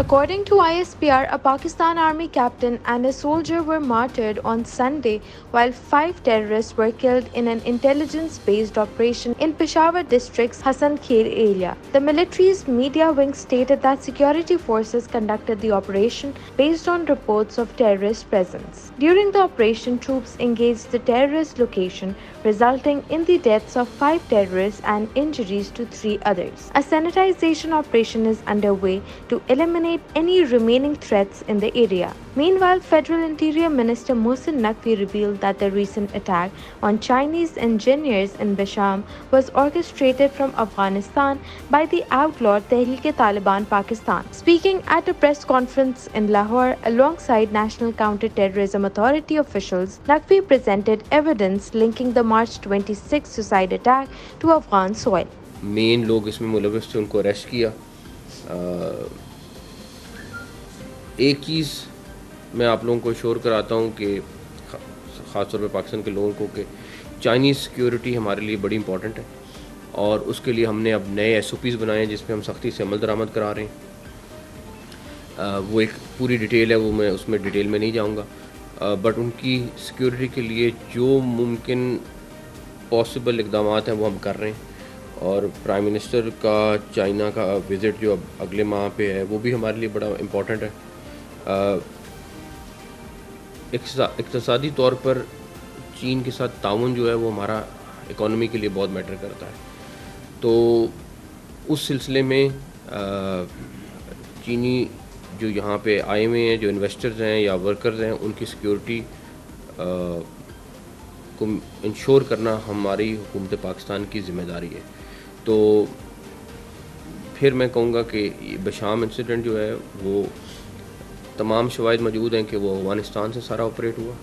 According to ISPR, a Pakistan Army captain and a soldier were martyred on Sunday, while 5 terrorists were killed in an intelligence-based operation in Peshawar district's Hasan Kher area. The military's media wing stated that security forces conducted the operation based on reports of terrorist presence. During the operation, troops engaged the terrorist location, resulting in the deaths of 5 terrorists and injuries to 3 others. A sanitization operation is underway to eliminate any remaining threats in the area. Meanwhile, Federal Interior Minister Mohsin Naqvi revealed that the recent attack on Chinese engineers in Basham was orchestrated from Afghanistan by the outlawed Tehreek-e-Taliban Pakistan. Speaking at a press conference in Lahore alongside National Counter-Terrorism Authority officials, Naqvi presented evidence linking the March 26 suicide attack to Afghan soil. مین لوگ اس میں ملوث تھے، ان کو arrest کیا. ایک چیز میں آپ لوگوں کو شور کراتا ہوں کہ خاص طور پہ پاکستان کے لوگوں کو، کہ چائنیز سیکیورٹی ہمارے لیے بڑی امپورٹنٹ ہے، اور اس کے لیے ہم نے اب نئے SOPs بنائے ہیں جس پہ ہم سختی سے عمل درآمد کرا رہے ہیں. وہ ایک پوری ڈیٹیل ہے، وہ میں اس میں ڈیٹیل میں نہیں جاؤں گا، بٹ ان کی سیکیورٹی کے لیے جو ممکن پاسبل اقدامات ہیں وہ ہم کر رہے ہیں. اور پرائم منسٹر کا چائنا کا وزٹ جو اب اگلے ماہ پہ ہے وہ بھی ہمارے لیے بڑا امپورٹنٹ ہے. اقتصادی طور پر چین کے ساتھ تعاون جو ہے وہ ہمارا اکانومی کے لیے بہت میٹر کرتا ہے. تو اس سلسلے میں چینی جو یہاں پہ آئے ہوئے ہیں، جو انویسٹرز ہیں یا ورکرز ہیں، ان کی سیکیورٹی کو انشور کرنا ہماری حکومت پاکستان کی ذمہ داری ہے. تو پھر میں کہوں گا کہ بشام انسیڈنٹ جو ہے وہ تمام شواہد موجود ہیں کہ وہ افغانستان سے سارا آپریٹ ہوا،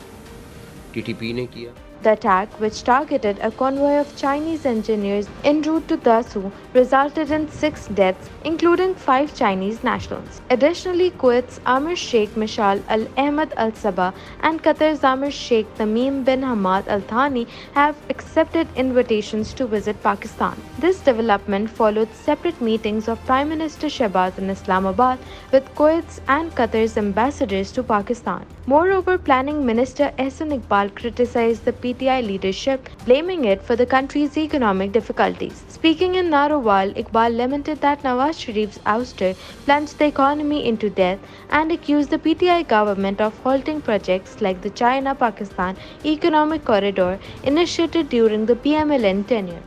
TTP نے کیا. The attack, which targeted a convoy of Chinese engineers en route to Dasu, resulted in 6 deaths, including 5 Chinese nationals. Additionally, Kuwait's Amir Sheikh Mishal Al Ahmed Al Sabah and Qatar's Amir Sheikh Tamim bin Hamad Al Thani have accepted invitations to visit Pakistan. This development followed separate meetings of Prime Minister Shehbaz in Islamabad with Kuwait's and Qatar's ambassadors to Pakistan. Moreover, Planning Minister Ehsan Iqbal criticized the PTI leadership, blaming it for the country's economic difficulties. Speaking in Narowal, Iqbal lamented that Nawaz Sharif's ouster plunged the economy into death and accused the PTI government of halting projects like the China-Pakistan Economic Corridor initiated during the PMLN tenure.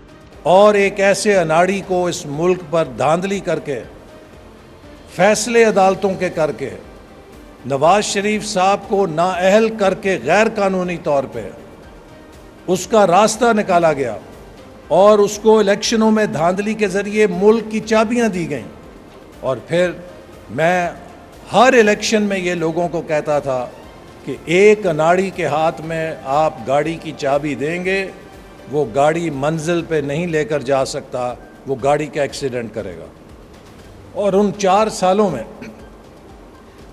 اور ایک ایسے اناڑی کو اس ملک پر دھاندلی کر کے، فیصلے عدالتوں کے کر کے، نواز شریف صاحب کو نااہل کر کے غیر قانونی طور پہ اس کا راستہ نکالا گیا، اور اس کو الیکشنوں میں دھاندلی کے ذریعے ملک کی چابیاں دی گئیں. اور پھر میں ہر الیکشن میں یہ لوگوں کو کہتا تھا کہ ایک اناڑی کے ہاتھ میں آپ گاڑی کی چابی دیں گے، وہ گاڑی منزل پہ نہیں لے کر جا سکتا، وہ گاڑی کا ایکسیڈنٹ کرے گا. اور ان 4 سالوں میں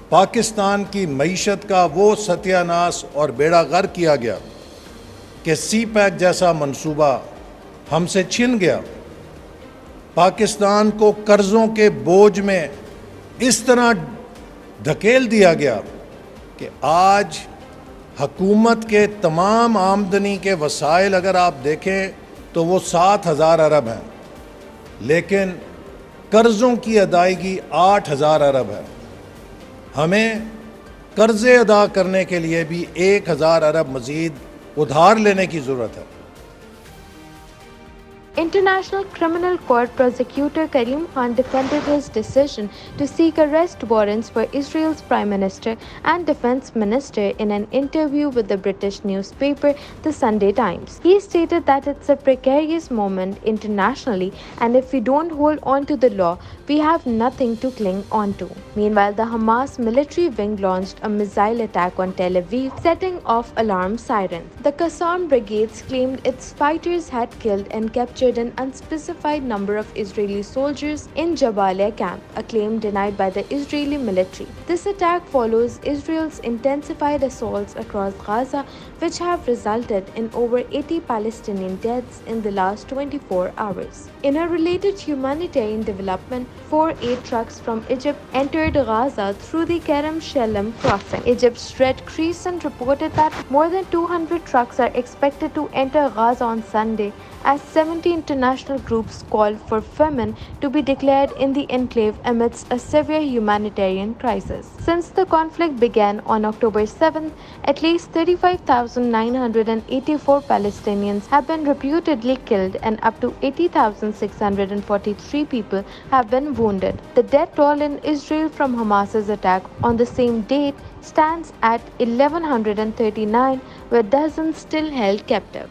پاکستان کی معیشت کا وہ ستیہ ناس اور بیڑا غرق کیا گیا کہ سی پیک جیسا منصوبہ ہم سے چھن گیا. پاکستان کو قرضوں کے بوجھ میں اس طرح دھکیل دیا گیا کہ آج حکومت کے تمام آمدنی کے وسائل اگر آپ دیکھیں تو وہ 7,000 ارب ہیں، لیکن قرضوں کی ادائیگی 8,000 ارب ہے. ہمیں قرضے ادا کرنے کے لیے بھی 1,000 ارب مزید ادھار لینے کی ضرورت ہے. International Criminal Court prosecutor Karim Khan defended his decision to seek arrest warrants for Israel's Prime Minister and Defense Minister in an interview with the British newspaper The Sunday Times. He stated that it's a precarious moment internationally, and if we don't hold on to the law, we have nothing to cling on to. Meanwhile, the Hamas military wing launched a missile attack on Tel Aviv, setting off alarm sirens. The Qassam brigades claimed its fighters had killed and captured an unspecified number of Israeli soldiers in Jabalia camp, a claim denied by the Israeli military. This attack follows Israel's intensified assaults across Gaza, which have resulted in over 80 Palestinian deaths in the last 24 hours. In a related humanitarian development, 4 aid trucks from Egypt entered Gaza through the Kerem Shalem crossing. Egypt's Red Crescent reported that more than 200 trucks are expected to enter Gaza on Sunday, as 70 international groups called for famine to be declared in the enclave amidst a severe humanitarian crisis. Since the conflict began on October 7th, at least 35,984 Palestinians have been reputedly killed and up to 80,643 people have been wounded. The death toll in Israel from Hamas's attack on the same date stands at 1,139, with dozens still held captive.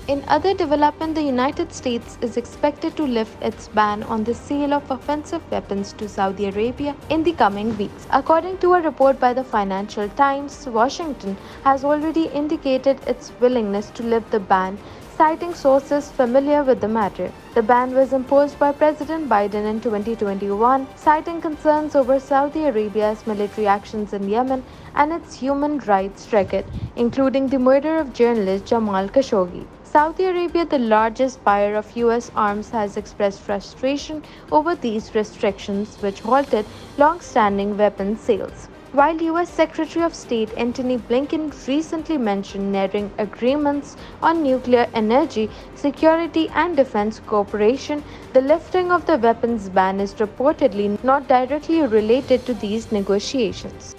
In other development, the United States is expected to lift its ban on the sale of offensive weapons to Saudi Arabia in the coming weeks. According to a report by the Financial Times, Washington has already indicated its willingness to lift the ban, citing sources familiar with the matter. The ban was imposed by President Biden in 2021, citing concerns over Saudi Arabia's military actions in Yemen and its human rights record, including the murder of journalist Jamal Khashoggi. Saudi Arabia, the largest buyer of U.S. arms, has expressed frustration over these restrictions, which halted long-standing weapons sales. While U.S. Secretary of State Antony Blinken recently mentioned nearing agreements on nuclear energy, security, and defense cooperation, the lifting of the weapons ban is reportedly not directly related to these negotiations.